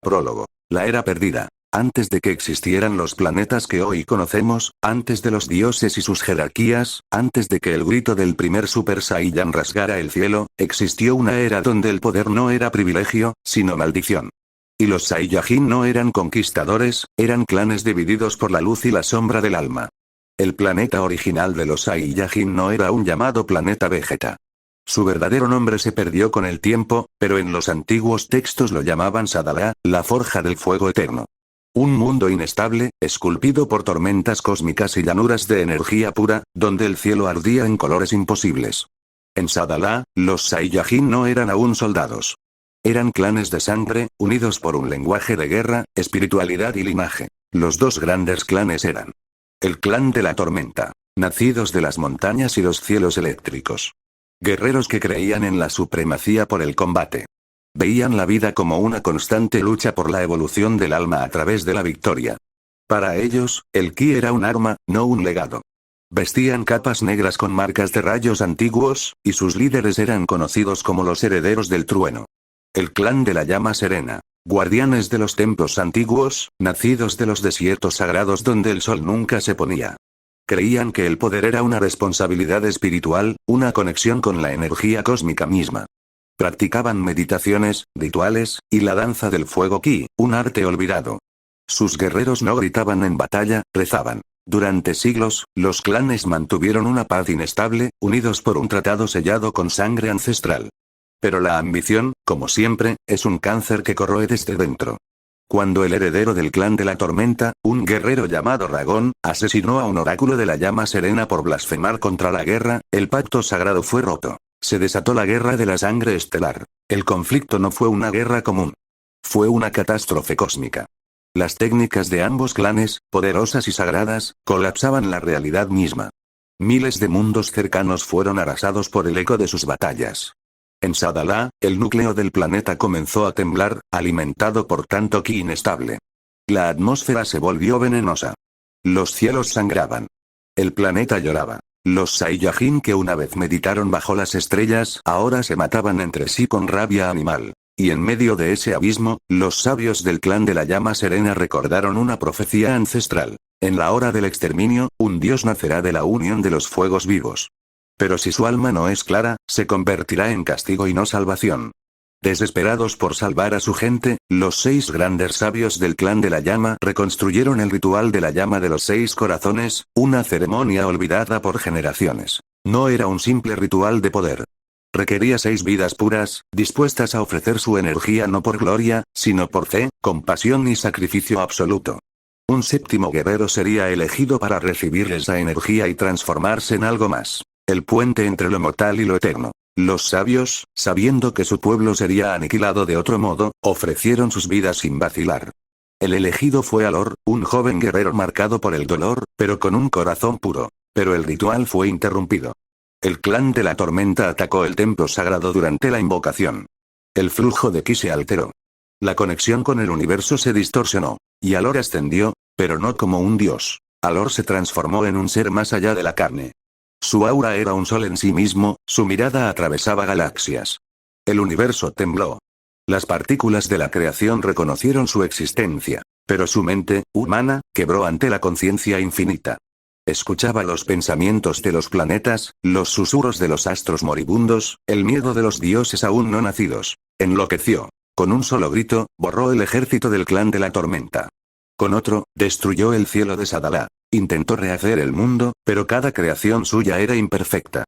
Prólogo. La era perdida. Antes de que existieran los planetas que hoy conocemos, antes de los dioses y sus jerarquías, antes de que el grito del primer Super Saiyan rasgara el cielo, existió una era donde el poder no era privilegio, sino maldición. Y los Saiyajin no eran conquistadores, eran clanes divididos por la luz y la sombra del alma. El planeta original de los Saiyajin no era un llamado planeta Vegeta. Su verdadero nombre se perdió con el tiempo, pero en los antiguos textos lo llamaban Sadala, la forja del fuego eterno. Un mundo inestable, esculpido por tormentas cósmicas y llanuras de energía pura, donde el cielo ardía en colores imposibles. En Sadala, los Saiyajin no eran aún soldados. Eran clanes de sangre, unidos por un lenguaje de guerra, espiritualidad y linaje. Los dos grandes clanes eran el clan de la tormenta, nacidos de las montañas y los cielos eléctricos. Guerreros que creían en la supremacía por el combate. Veían la vida como una constante lucha por la evolución del alma a través de la victoria. Para ellos, el ki era un arma, no un legado. Vestían capas negras con marcas de rayos antiguos, y sus líderes eran conocidos como los herederos del trueno. El clan de la llama serena. Guardianes de los templos antiguos, nacidos de los desiertos sagrados donde el sol nunca se ponía. Creían que el poder era una responsabilidad espiritual, una conexión con la energía cósmica misma. Practicaban meditaciones, rituales, y la danza del fuego ki, un arte olvidado. Sus guerreros no gritaban en batalla, rezaban. Durante siglos, los clanes mantuvieron una paz inestable, unidos por un tratado sellado con sangre ancestral. Pero la ambición, como siempre, es un cáncer que corroe desde dentro. Cuando el heredero del clan de la tormenta, un guerrero llamado Ragón, asesinó a un oráculo de la llama serena por blasfemar contra la guerra, el pacto sagrado fue roto. Se desató la guerra de la sangre estelar. El conflicto no fue una guerra común. Fue una catástrofe cósmica. Las técnicas de ambos clanes, poderosas y sagradas, colapsaban la realidad misma. Miles de mundos cercanos fueron arrasados por el eco de sus batallas. En Sadala, el núcleo del planeta comenzó a temblar, alimentado por tanto ki inestable. La atmósfera se volvió venenosa. Los cielos sangraban. El planeta lloraba. Los Saiyajin que una vez meditaron bajo las estrellas ahora se mataban entre sí con rabia animal. Y en medio de ese abismo, los sabios del clan de la llama serena recordaron una profecía ancestral. En la hora del exterminio, un dios nacerá de la unión de los fuegos vivos. Pero si su alma no es clara, se convertirá en castigo y no salvación. Desesperados por salvar a su gente, los 6 grandes sabios del clan de la llama reconstruyeron el ritual de la llama de los 6 corazones, una ceremonia olvidada por generaciones. No era un simple ritual de poder. Requería 6 vidas puras, dispuestas a ofrecer su energía no por gloria, sino por fe, compasión y sacrificio absoluto. Un 7º guerrero sería elegido para recibir esa energía y transformarse en algo más. El puente entre lo mortal y lo eterno. Los sabios, sabiendo que su pueblo sería aniquilado de otro modo, ofrecieron sus vidas sin vacilar. El elegido fue Alor, un joven guerrero marcado por el dolor, pero con un corazón puro. Pero el ritual fue interrumpido. El clan de la tormenta atacó el templo sagrado durante la invocación. El flujo de ki se alteró. La conexión con el universo se distorsionó. Y Alor ascendió, pero no como un dios. Alor se transformó en un ser más allá de la carne. Su aura era un sol en sí mismo, su mirada atravesaba galaxias. El universo tembló. Las partículas de la creación reconocieron su existencia, pero su mente, humana, quebró ante la conciencia infinita. Escuchaba los pensamientos de los planetas, los susurros de los astros moribundos, el miedo de los dioses aún no nacidos. Enloqueció. Con un solo grito, borró el ejército del clan de la tormenta. Con otro, destruyó el cielo de Sadala. Intentó rehacer el mundo, pero cada creación suya era imperfecta.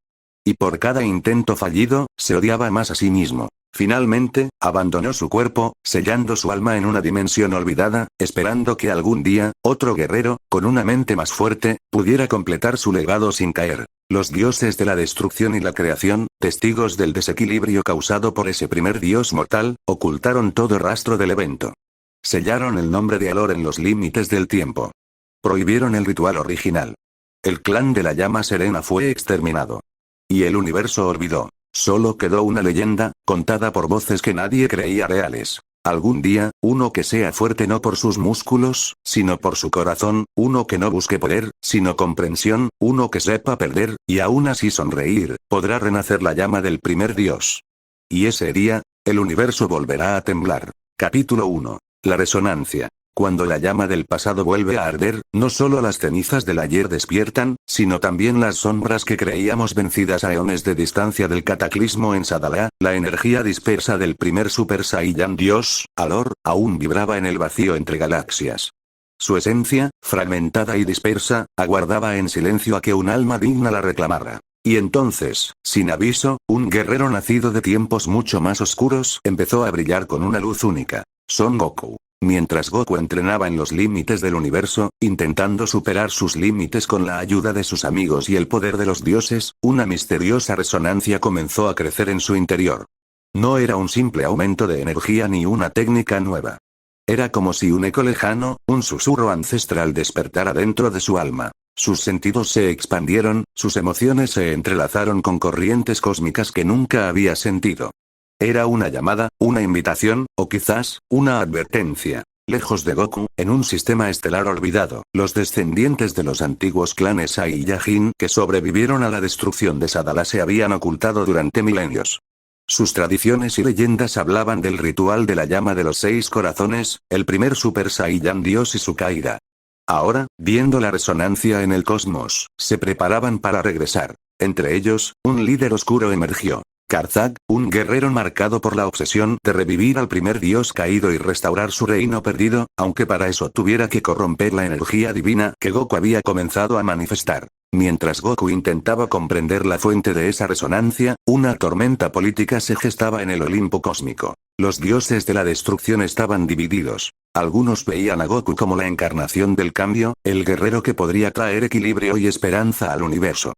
Y por cada intento fallido, se odiaba más a sí mismo. Finalmente, abandonó su cuerpo, sellando su alma en una dimensión olvidada, esperando que algún día, otro guerrero, con una mente más fuerte, pudiera completar su legado sin caer. Los dioses de la destrucción y la creación, testigos del desequilibrio causado por ese primer dios mortal, ocultaron todo rastro del evento. Sellaron el nombre de Alor en los límites del tiempo. Prohibieron el ritual original. El clan de la llama serena fue exterminado. Y el universo olvidó. Solo quedó una leyenda, contada por voces que nadie creía reales. Algún día, uno que sea fuerte no por sus músculos, sino por su corazón, uno que no busque poder, sino comprensión, uno que sepa perder, y aún así sonreír, podrá renacer la llama del primer dios. Y ese día, el universo volverá a temblar. Capítulo 1. La resonancia. Cuando la llama del pasado vuelve a arder, no solo las cenizas del ayer despiertan, sino también las sombras que creíamos vencidas a eones de distancia del cataclismo en Sadala, la energía dispersa del primer Super Saiyan Dios, Alor, aún vibraba en el vacío entre galaxias. Su esencia, fragmentada y dispersa, aguardaba en silencio a que un alma digna la reclamara. Y entonces, sin aviso, un guerrero nacido de tiempos mucho más oscuros empezó a brillar con una luz única. Son Goku. Mientras Goku entrenaba en los límites del universo, intentando superar sus límites con la ayuda de sus amigos y el poder de los dioses, una misteriosa resonancia comenzó a crecer en su interior. No era un simple aumento de energía ni una técnica nueva. Era como si un eco lejano, un susurro ancestral despertara dentro de su alma. Sus sentidos se expandieron, sus emociones se entrelazaron con corrientes cósmicas que nunca había sentido. Era una llamada, una invitación, o quizás, una advertencia. Lejos de Goku, en un sistema estelar olvidado, los descendientes de los antiguos clanes Saiyajin que sobrevivieron a la destrucción de Sadala se habían ocultado durante milenios. Sus tradiciones y leyendas hablaban del ritual de la llama de los 6 corazones, el primer Super Saiyan Dios y su caída. Ahora, viendo la resonancia en el cosmos, se preparaban para regresar. Entre ellos, un líder oscuro emergió. Karthag, un guerrero marcado por la obsesión de revivir al primer dios caído y restaurar su reino perdido, aunque para eso tuviera que corromper la energía divina que Goku había comenzado a manifestar. Mientras Goku intentaba comprender la fuente de esa resonancia, una tormenta política se gestaba en el Olimpo cósmico. Los dioses de la destrucción estaban divididos. Algunos veían a Goku como la encarnación del cambio, el guerrero que podría traer equilibrio y esperanza al universo.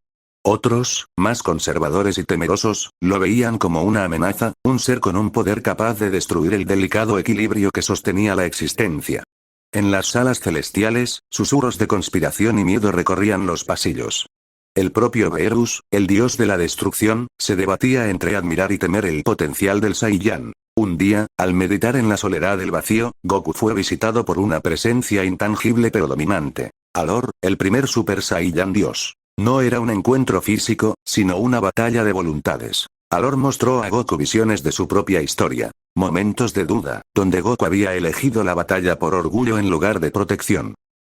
Otros, más conservadores y temerosos, lo veían como una amenaza, un ser con un poder capaz de destruir el delicado equilibrio que sostenía la existencia. En las salas celestiales, susurros de conspiración y miedo recorrían los pasillos. El propio Beerus, el dios de la destrucción, se debatía entre admirar y temer el potencial del Saiyan. Un día, al meditar en la soledad del vacío, Goku fue visitado por una presencia intangible pero dominante. Alor, el primer Super Saiyan Dios. No era un encuentro físico, sino una batalla de voluntades. Alor mostró a Goku visiones de su propia historia. Momentos de duda, donde Goku había elegido la batalla por orgullo en lugar de protección.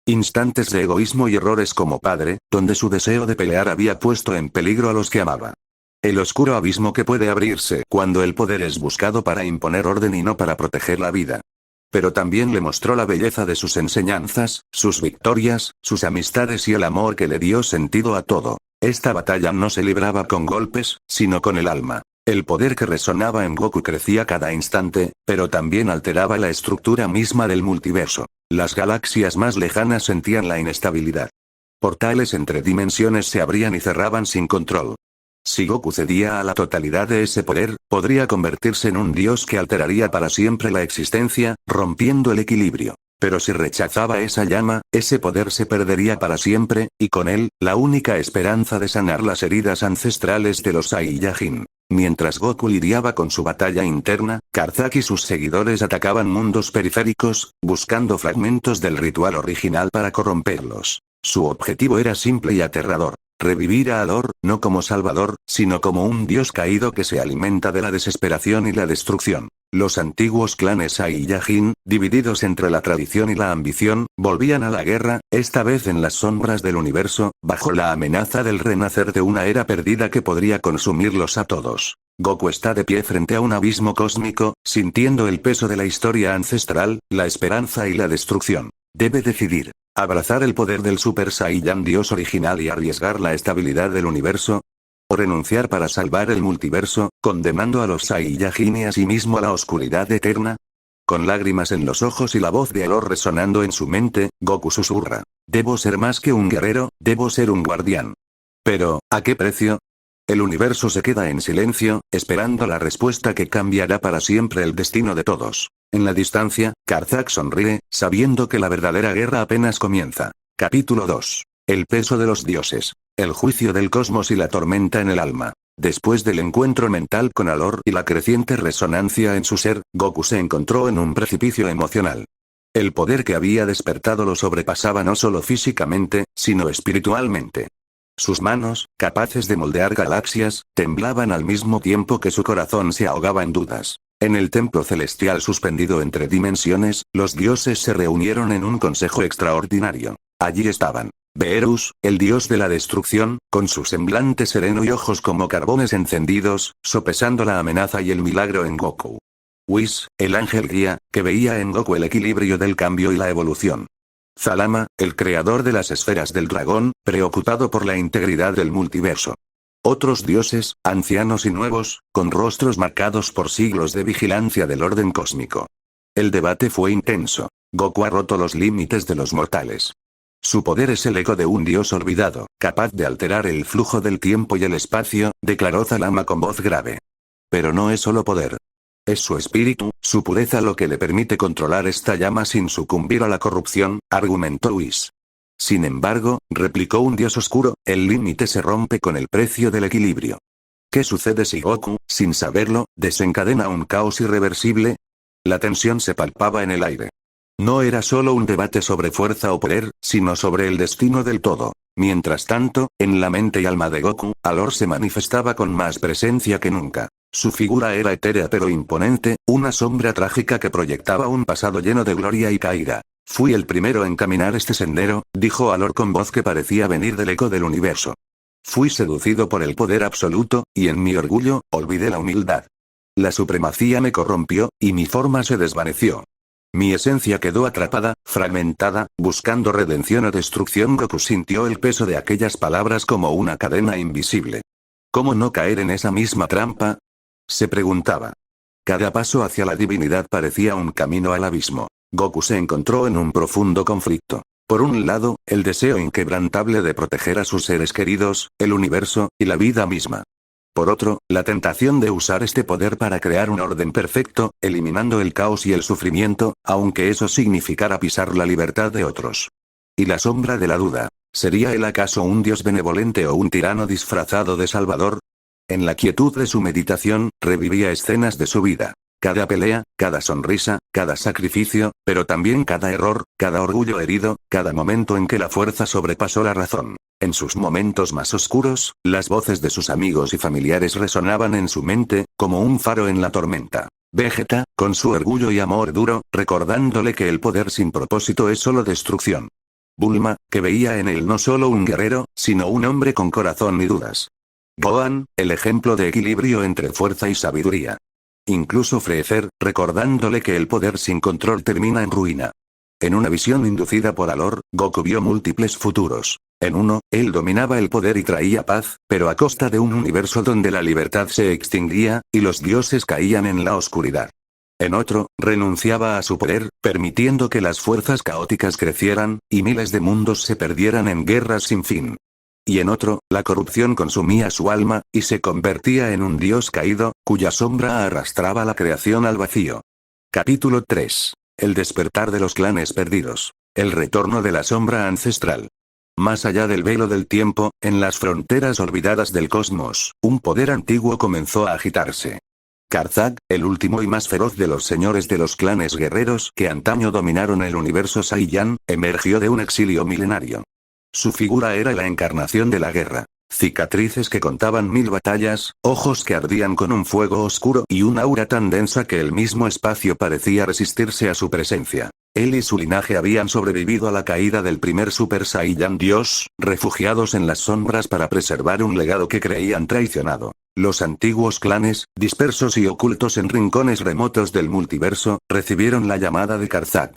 Instantes de egoísmo y errores como padre, donde su deseo de pelear había puesto en peligro a los que amaba. El oscuro abismo que puede abrirse cuando el poder es buscado para imponer orden y no para proteger la vida. Pero también le mostró la belleza de sus enseñanzas, sus victorias, sus amistades y el amor que le dio sentido a todo. Esta batalla no se libraba con golpes, sino con el alma. El poder que resonaba en Goku crecía cada instante, pero también alteraba la estructura misma del multiverso. Las galaxias más lejanas sentían la inestabilidad. Portales entre dimensiones se abrían y cerraban sin control. Si Goku cedía a la totalidad de ese poder, podría convertirse en un dios que alteraría para siempre la existencia, rompiendo el equilibrio. Pero si rechazaba esa llama, ese poder se perdería para siempre, y con él, la única esperanza de sanar las heridas ancestrales de los Saiyajin. Mientras Goku lidiaba con su batalla interna, Karthag y sus seguidores atacaban mundos periféricos, buscando fragmentos del ritual original para corromperlos. Su objetivo era simple y aterrador. Revivir a Alor, no como salvador, sino como un dios caído que se alimenta de la desesperación y la destrucción. Los antiguos clanes Saiyajin, divididos entre la tradición y la ambición, volvían a la guerra, esta vez en las sombras del universo, bajo la amenaza del renacer de una era perdida que podría consumirlos a todos. Goku está de pie frente a un abismo cósmico, sintiendo el peso de la historia ancestral, la esperanza y la destrucción. Debe decidir. ¿Abrazar el poder del Super Saiyan Dios original y arriesgar la estabilidad del universo? ¿O renunciar para salvar el multiverso, condenando a los Saiyajin y a sí mismo a la oscuridad eterna? Con lágrimas en los ojos y la voz de Alor resonando en su mente, Goku susurra. Debo ser más que un guerrero, debo ser un guardián. Pero, ¿a qué precio? El universo se queda en silencio, esperando la respuesta que cambiará para siempre el destino de todos. En la distancia, Karthag sonríe, sabiendo que la verdadera guerra apenas comienza. Capítulo 2. El peso de los dioses. El juicio del cosmos y la tormenta en el alma. Después del encuentro mental con Alor y la creciente resonancia en su ser, Goku se encontró en un precipicio emocional. El poder que había despertado lo sobrepasaba no solo físicamente, sino espiritualmente. Sus manos, capaces de moldear galaxias, temblaban al mismo tiempo que su corazón se ahogaba en dudas. En el templo celestial suspendido entre dimensiones, los dioses se reunieron en un consejo extraordinario. Allí estaban Beerus, el dios de la destrucción, con su semblante sereno y ojos como carbones encendidos, sopesando la amenaza y el milagro en Goku. Whis, el ángel guía, que veía en Goku el equilibrio del cambio y la evolución. Zalama, el creador de las esferas del dragón, preocupado por la integridad del multiverso. Otros dioses, ancianos y nuevos, con rostros marcados por siglos de vigilancia del orden cósmico. El debate fue intenso. Goku ha roto los límites de los mortales. Su poder es el eco de un dios olvidado, capaz de alterar el flujo del tiempo y el espacio, declaró Zalama con voz grave. Pero no es solo poder. Es su espíritu, su pureza lo que le permite controlar esta llama sin sucumbir a la corrupción, argumentó Whis. Sin embargo, replicó un dios oscuro, el límite se rompe con el precio del equilibrio. ¿Qué sucede si Goku, sin saberlo, desencadena un caos irreversible? La tensión se palpaba en el aire. No era solo un debate sobre fuerza o poder, sino sobre el destino del todo. Mientras tanto, en la mente y alma de Goku, Alor se manifestaba con más presencia que nunca. Su figura era etérea pero imponente, una sombra trágica que proyectaba un pasado lleno de gloria y caída. Fui el primero en caminar este sendero, dijo Alor con voz que parecía venir del eco del universo. Fui seducido por el poder absoluto, y en mi orgullo, olvidé la humildad. La supremacía me corrompió, y mi forma se desvaneció. Mi esencia quedó atrapada, fragmentada, buscando redención o destrucción. Goku sintió el peso de aquellas palabras como una cadena invisible. ¿Cómo no caer en esa misma trampa? Se preguntaba. Cada paso hacia la divinidad parecía un camino al abismo. Goku se encontró en un profundo conflicto. Por un lado, el deseo inquebrantable de proteger a sus seres queridos, el universo, y la vida misma. Por otro, la tentación de usar este poder para crear un orden perfecto, eliminando el caos y el sufrimiento, aunque eso significara pisar la libertad de otros. Y la sombra de la duda. ¿Sería él acaso un dios benevolente o un tirano disfrazado de salvador? En la quietud de su meditación, revivía escenas de su vida. Cada pelea, cada sonrisa, cada sacrificio, pero también cada error, cada orgullo herido, cada momento en que la fuerza sobrepasó la razón. En sus momentos más oscuros, las voces de sus amigos y familiares resonaban en su mente, como un faro en la tormenta. Vegeta, con su orgullo y amor duro, recordándole que el poder sin propósito es solo destrucción. Bulma, que veía en él no solo un guerrero, sino un hombre con corazón y dudas. Gohan, el ejemplo de equilibrio entre fuerza y sabiduría. Incluso Freezer, recordándole que el poder sin control termina en ruina. En una visión inducida por Alor, Goku vio múltiples futuros. En uno, él dominaba el poder y traía paz, pero a costa de un universo donde la libertad se extinguía, y los dioses caían en la oscuridad. En otro, renunciaba a su poder, permitiendo que las fuerzas caóticas crecieran, y miles de mundos se perdieran en guerras sin fin. Y en otro, la corrupción consumía su alma, y se convertía en un dios caído, cuya sombra arrastraba la creación al vacío. Capítulo 3. El despertar de los clanes perdidos. El retorno de la sombra ancestral. Más allá del velo del tiempo, en las fronteras olvidadas del cosmos, un poder antiguo comenzó a agitarse. Karzak, el último y más feroz de los señores de los clanes guerreros que antaño dominaron el universo Saiyan, emergió de un exilio milenario. Su figura era la encarnación de la guerra. Cicatrices que contaban 1000 batallas, ojos que ardían con un fuego oscuro y un aura tan densa que el mismo espacio parecía resistirse a su presencia. Él y su linaje habían sobrevivido a la caída del primer Super Saiyan Dios, refugiados en las sombras para preservar un legado que creían traicionado. Los antiguos clanes, dispersos y ocultos en rincones remotos del multiverso, recibieron la llamada de Karzak.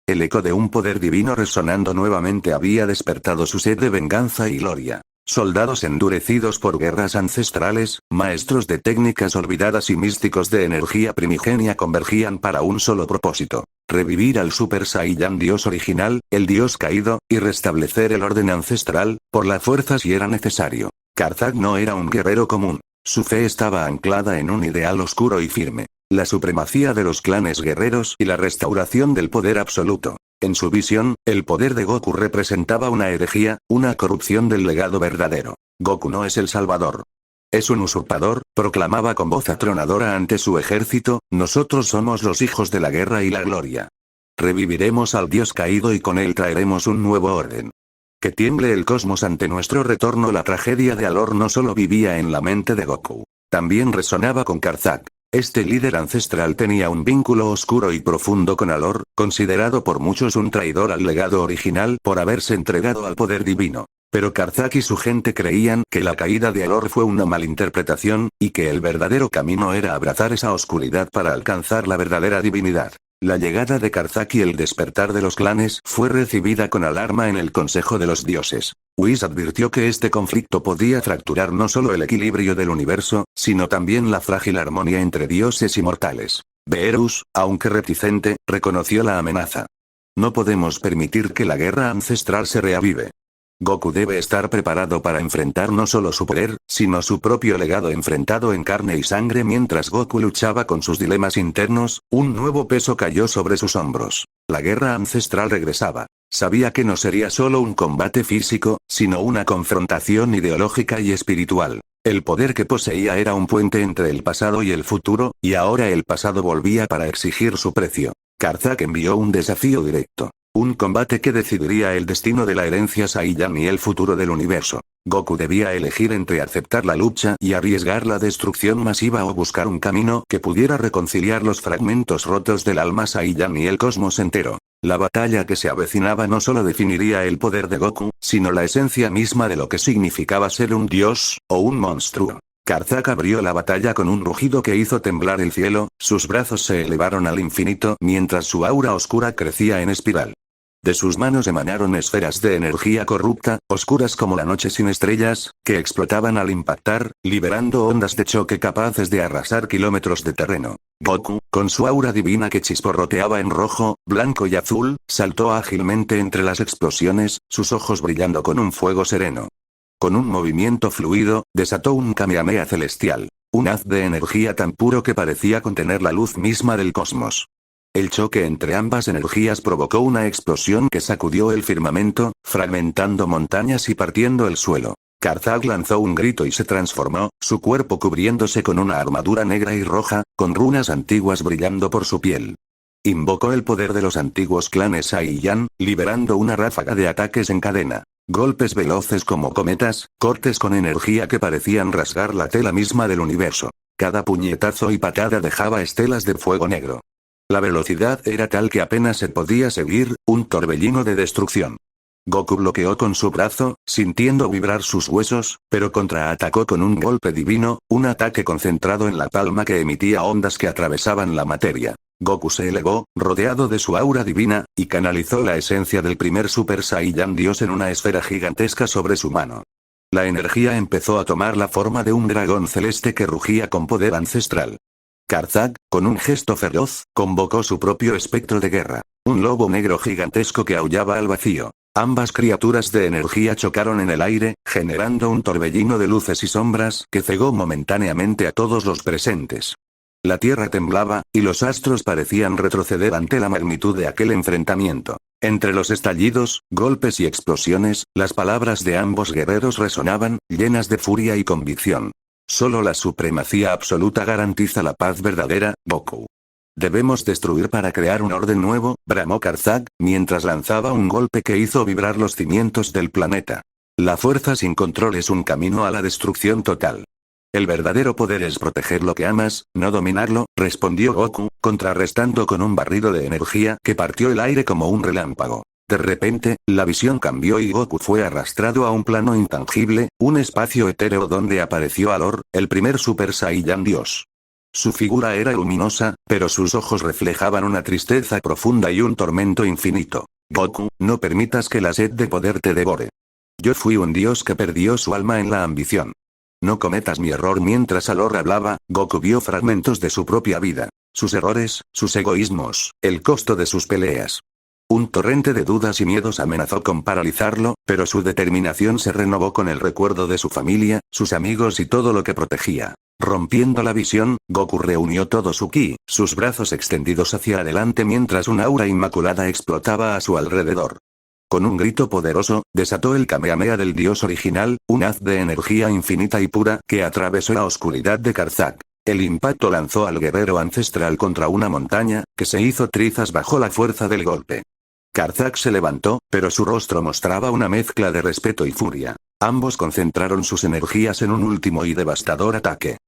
El eco de un poder divino resonando nuevamente había despertado su sed de venganza y gloria. Soldados endurecidos por guerras ancestrales, maestros de técnicas olvidadas y místicos de energía primigenia convergían para un solo propósito: revivir al Super Saiyan Dios original, el Dios caído, y restablecer el orden ancestral, por la fuerza si era necesario. Karzak no era un guerrero común. Su fe estaba anclada en un ideal oscuro y firme: la supremacía de los clanes guerreros y la restauración del poder absoluto. En su visión, el poder de Goku representaba una herejía, una corrupción del legado verdadero. Goku no es el salvador. Es un usurpador, proclamaba con voz atronadora ante su ejército, nosotros somos los hijos de la guerra y la gloria. Reviviremos al Dios caído y con él traeremos un nuevo orden. Que tiemble el cosmos ante nuestro retorno. La tragedia de Alor no solo vivía en la mente de Goku. También resonaba con Karzak. Este líder ancestral tenía un vínculo oscuro y profundo con Alor, considerado por muchos un traidor al legado original por haberse entregado al poder divino. Pero Karzak y su gente creían que la caída de Alor fue una malinterpretación, y que el verdadero camino era abrazar esa oscuridad para alcanzar la verdadera divinidad. La llegada de Karzak y el despertar de los clanes fue recibida con alarma en el Consejo de los Dioses. Whis advirtió que este conflicto podía fracturar no solo el equilibrio del universo, sino también la frágil armonía entre dioses y mortales. Beerus, aunque reticente, reconoció la amenaza. No podemos permitir que la guerra ancestral se reavive. Goku debe estar preparado para enfrentar no solo su poder, sino su propio legado enfrentado en carne y sangre. Mientras Goku luchaba con sus dilemas internos, un nuevo peso cayó sobre sus hombros. La guerra ancestral regresaba. Sabía que no sería solo un combate físico, sino una confrontación ideológica y espiritual. El poder que poseía era un puente entre el pasado y el futuro, y ahora el pasado volvía para exigir su precio. Karzak envió un desafío directo. Un combate que decidiría el destino de la herencia Saiyan y el futuro del universo. Goku debía elegir entre aceptar la lucha y arriesgar la destrucción masiva o buscar un camino que pudiera reconciliar los fragmentos rotos del alma Saiyan y el cosmos entero. La batalla que se avecinaba no solo definiría el poder de Goku, sino la esencia misma de lo que significaba ser un dios, o un monstruo. Karzak abrió la batalla con un rugido que hizo temblar el cielo, sus brazos se elevaron al infinito mientras su aura oscura crecía en espiral. De sus manos emanaron esferas de energía corrupta, oscuras como la noche sin estrellas, que explotaban al impactar, liberando ondas de choque capaces de arrasar kilómetros de terreno. Goku, con su aura divina que chisporroteaba en rojo, blanco y azul, saltó ágilmente entre las explosiones, sus ojos brillando con un fuego sereno. Con un movimiento fluido, desató un Kamehameha celestial. Un haz de energía tan puro que parecía contener la luz misma del cosmos. El choque entre ambas energías provocó una explosión que sacudió el firmamento, fragmentando montañas y partiendo el suelo. Karzak lanzó un grito y se transformó, su cuerpo cubriéndose con una armadura negra y roja, con runas antiguas brillando por su piel. Invocó el poder de los antiguos clanes Saiyan, liberando una ráfaga de ataques en cadena. Golpes veloces como cometas, cortes con energía que parecían rasgar la tela misma del universo. Cada puñetazo y patada dejaba estelas de fuego negro. La velocidad era tal que apenas se podía seguir, un torbellino de destrucción. Goku bloqueó con su brazo, sintiendo vibrar sus huesos, pero contraatacó con un golpe divino, un ataque concentrado en la palma que emitía ondas que atravesaban la materia. Goku se elevó, rodeado de su aura divina, y canalizó la esencia del primer Super Saiyan Dios en una esfera gigantesca sobre su mano. La energía empezó a tomar la forma de un dragón celeste que rugía con poder ancestral. Karzak, con un gesto feroz, convocó su propio espectro de guerra. Un lobo negro gigantesco que aullaba al vacío. Ambas criaturas de energía chocaron en el aire, generando un torbellino de luces y sombras que cegó momentáneamente a todos los presentes. La tierra temblaba, y los astros parecían retroceder ante la magnitud de aquel enfrentamiento. Entre los estallidos, golpes y explosiones, las palabras de ambos guerreros resonaban, llenas de furia y convicción. Solo la supremacía absoluta garantiza la paz verdadera, Goku. Debemos destruir para crear un orden nuevo, bramó Karzak, mientras lanzaba un golpe que hizo vibrar los cimientos del planeta. La fuerza sin control es un camino a la destrucción total. El verdadero poder es proteger lo que amas, no dominarlo, respondió Goku, contrarrestando con un barrido de energía que partió el aire como un relámpago. De repente, la visión cambió y Goku fue arrastrado a un plano intangible, un espacio etéreo donde apareció Alor, el primer Super Saiyan Dios. Su figura era luminosa, pero sus ojos reflejaban una tristeza profunda y un tormento infinito. Goku, no permitas que la sed de poder te devore. Yo fui un dios que perdió su alma en la ambición. No cometas mi error. Mientras Alor hablaba, Goku vio fragmentos de su propia vida. Sus errores, sus egoísmos, el costo de sus peleas. Un torrente de dudas y miedos amenazó con paralizarlo, pero su determinación se renovó con el recuerdo de su familia, sus amigos y todo lo que protegía. Rompiendo la visión, Goku reunió todo su ki, sus brazos extendidos hacia adelante mientras una aura inmaculada explotaba a su alrededor. Con un grito poderoso, desató el Kamehameha del dios original, un haz de energía infinita y pura que atravesó la oscuridad de Karzak. El impacto lanzó al guerrero ancestral contra una montaña, que se hizo trizas bajo la fuerza del golpe. Karzak se levantó, pero su rostro mostraba una mezcla de respeto y furia. Ambos concentraron sus energías en un último y devastador ataque.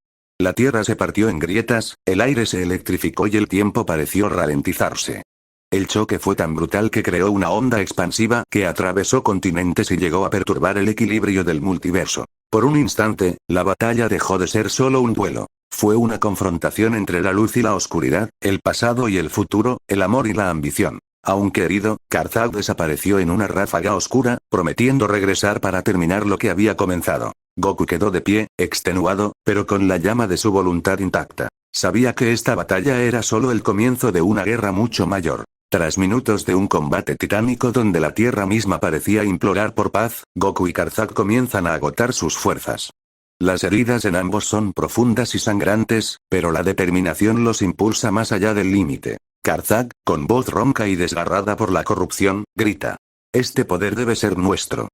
La tierra se partió en grietas, el aire se electrificó y el tiempo pareció ralentizarse. El choque fue tan brutal que creó una onda expansiva que atravesó continentes y llegó a perturbar el equilibrio del multiverso. Por un instante, la batalla dejó de ser solo un duelo. Fue una confrontación entre la luz y la oscuridad, el pasado y el futuro, el amor y la ambición. Aunque herido, Karthag desapareció en una ráfaga oscura, prometiendo regresar para terminar lo que había comenzado. Goku quedó de pie, extenuado, pero con la llama de su voluntad intacta. Sabía que esta batalla era solo el comienzo de una guerra mucho mayor. Tras minutos de un combate titánico donde la tierra misma parecía implorar por paz, Goku y Karthag comienzan a agotar sus fuerzas. Las heridas en ambos son profundas y sangrantes, pero la determinación los impulsa más allá del límite. Karthag, con voz ronca y desgarrada por la corrupción, grita: «Este poder debe ser nuestro.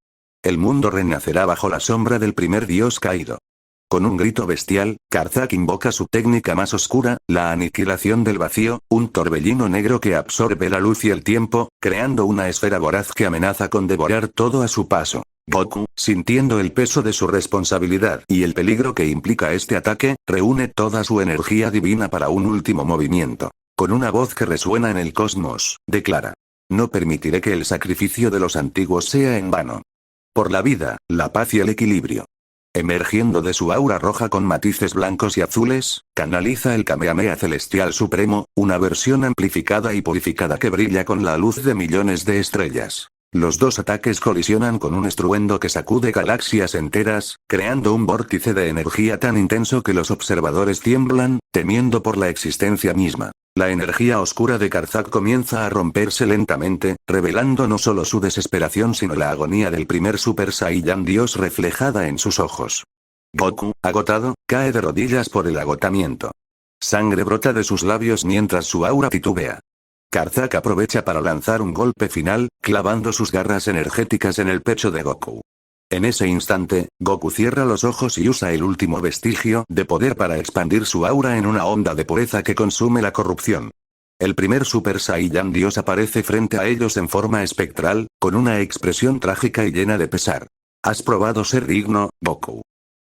El mundo renacerá bajo la sombra del primer dios caído». Con un grito bestial, Karthag invoca su técnica más oscura, la aniquilación del vacío, un torbellino negro que absorbe la luz y el tiempo, creando una esfera voraz que amenaza con devorar todo a su paso. Goku, sintiendo el peso de su responsabilidad y el peligro que implica este ataque, reúne toda su energía divina para un último movimiento. Con una voz que resuena en el cosmos, declara: «No permitiré que el sacrificio de los antiguos sea en vano. Por la vida, la paz y el equilibrio». Emergiendo de su aura roja con matices blancos y azules, canaliza el Kamehameha Celestial Supremo, una versión amplificada y purificada que brilla con la luz de millones de estrellas. Los dos ataques colisionan con un estruendo que sacude galaxias enteras, creando un vórtice de energía tan intenso que los observadores tiemblan, temiendo por la existencia misma. La energía oscura de Karthag comienza a romperse lentamente, revelando no solo su desesperación sino la agonía del primer Super Saiyan Dios reflejada en sus ojos. Goku, agotado, cae de rodillas por el agotamiento. Sangre brota de sus labios mientras su aura titubea. Karthag aprovecha para lanzar un golpe final, clavando sus garras energéticas en el pecho de Goku. En ese instante, Goku cierra los ojos y usa el último vestigio de poder para expandir su aura en una onda de pureza que consume la corrupción. El primer Super Saiyan Dios aparece frente a ellos en forma espectral, con una expresión trágica y llena de pesar. «Has probado ser digno, Goku.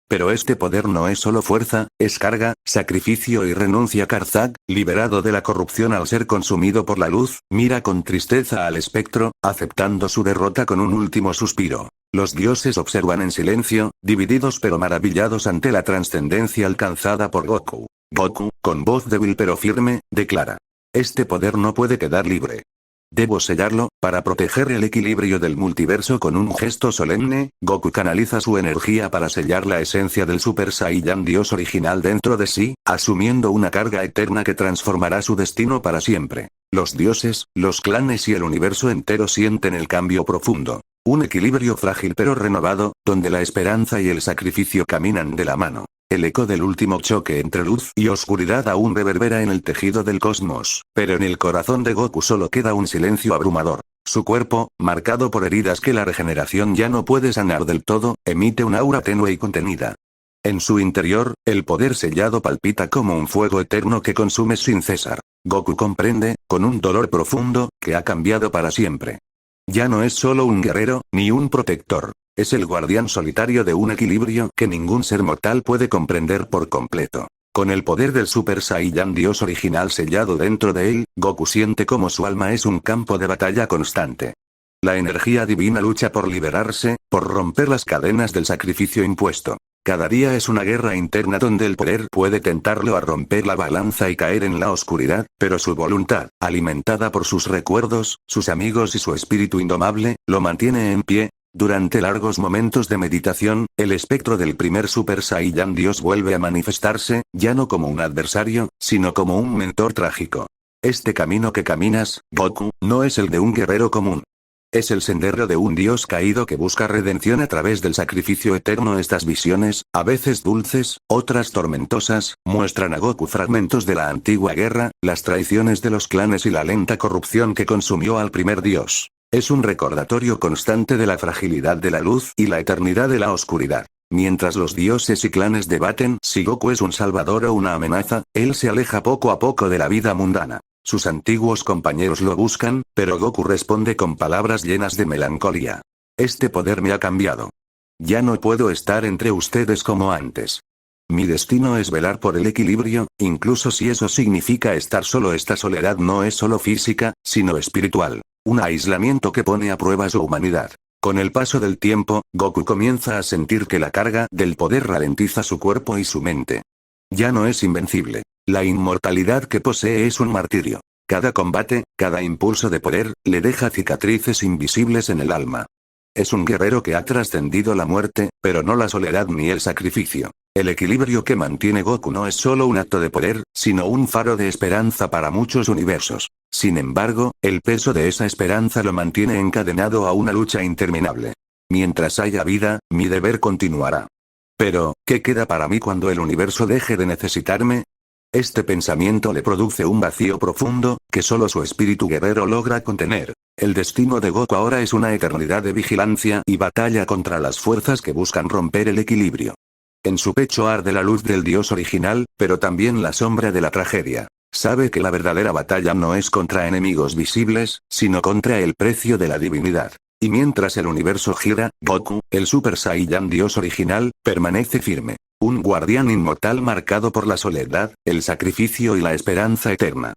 Pero este poder no es solo fuerza, es carga, sacrificio y renuncia». Karthag, liberado de la corrupción al ser consumido por la luz, mira con tristeza al espectro, aceptando su derrota con un último suspiro. Los dioses observan en silencio, divididos pero maravillados ante la trascendencia alcanzada por Goku. Goku, con voz débil pero firme, declara: «Este poder no puede quedar libre. Debo sellarlo, para proteger el equilibrio del multiverso». Con un gesto solemne, Goku canaliza su energía para sellar la esencia del Super Saiyan Dios original dentro de sí, asumiendo una carga eterna que transformará su destino para siempre. Los dioses, los clanes y el universo entero sienten el cambio profundo. Un equilibrio frágil pero renovado, donde la esperanza y el sacrificio caminan de la mano. El eco del último choque entre luz y oscuridad aún reverbera en el tejido del cosmos, pero en el corazón de Goku solo queda un silencio abrumador. Su cuerpo, marcado por heridas que la regeneración ya no puede sanar del todo, emite un aura tenue y contenida. En su interior, el poder sellado palpita como un fuego eterno que consume sin cesar. Goku comprende, con un dolor profundo, que ha cambiado para siempre. Ya no es solo un guerrero, ni un protector. Es el guardián solitario de un equilibrio que ningún ser mortal puede comprender por completo. Con el poder del Super Saiyan Dios original sellado dentro de él, Goku siente como su alma es un campo de batalla constante. La energía divina lucha por liberarse, por romper las cadenas del sacrificio impuesto. Cada día es una guerra interna donde el poder puede tentarlo a romper la balanza y caer en la oscuridad, pero su voluntad, alimentada por sus recuerdos, sus amigos y su espíritu indomable, lo mantiene en pie. Durante largos momentos de meditación, el espectro del primer Super Saiyan Dios vuelve a manifestarse, ya no como un adversario, sino como un mentor trágico. Este camino que caminas, Goku, no es el de un guerrero común. Es el sendero de un dios caído que busca redención a través del sacrificio eterno. Estas visiones, a veces dulces, otras tormentosas, muestran a Goku fragmentos de la antigua guerra, las traiciones de los clanes y la lenta corrupción que consumió al primer dios. Es un recordatorio constante de la fragilidad de la luz y la eternidad de la oscuridad. Mientras los dioses y clanes debaten si Goku es un salvador o una amenaza, él se aleja poco a poco de la vida mundana. Sus antiguos compañeros lo buscan, pero Goku responde con palabras llenas de melancolía. Este poder me ha cambiado. Ya no puedo estar entre ustedes como antes. Mi destino es velar por el equilibrio, incluso si eso significa estar solo. Esta soledad no es solo física, sino espiritual. Un aislamiento que pone a prueba su humanidad. Con el paso del tiempo, Goku comienza a sentir que la carga del poder ralentiza su cuerpo y su mente. Ya no es invencible. La inmortalidad que posee es un martirio. Cada combate, cada impulso de poder, le deja cicatrices invisibles en el alma. Es un guerrero que ha trascendido la muerte, pero no la soledad ni el sacrificio. El equilibrio que mantiene Goku no es solo un acto de poder, sino un faro de esperanza para muchos universos. Sin embargo, el peso de esa esperanza lo mantiene encadenado a una lucha interminable. Mientras haya vida, mi deber continuará. Pero, ¿qué queda para mí cuando el universo deje de necesitarme? Este pensamiento le produce un vacío profundo, que solo su espíritu guerrero logra contener. El destino de Goku ahora es una eternidad de vigilancia y batalla contra las fuerzas que buscan romper el equilibrio. En su pecho arde la luz del dios original, pero también la sombra de la tragedia. Sabe que la verdadera batalla no es contra enemigos visibles, sino contra el precio de la divinidad. Y mientras el universo gira, Goku, el Super Saiyan Dios original, permanece firme. Un guardián inmortal marcado por la soledad, el sacrificio y la esperanza eterna.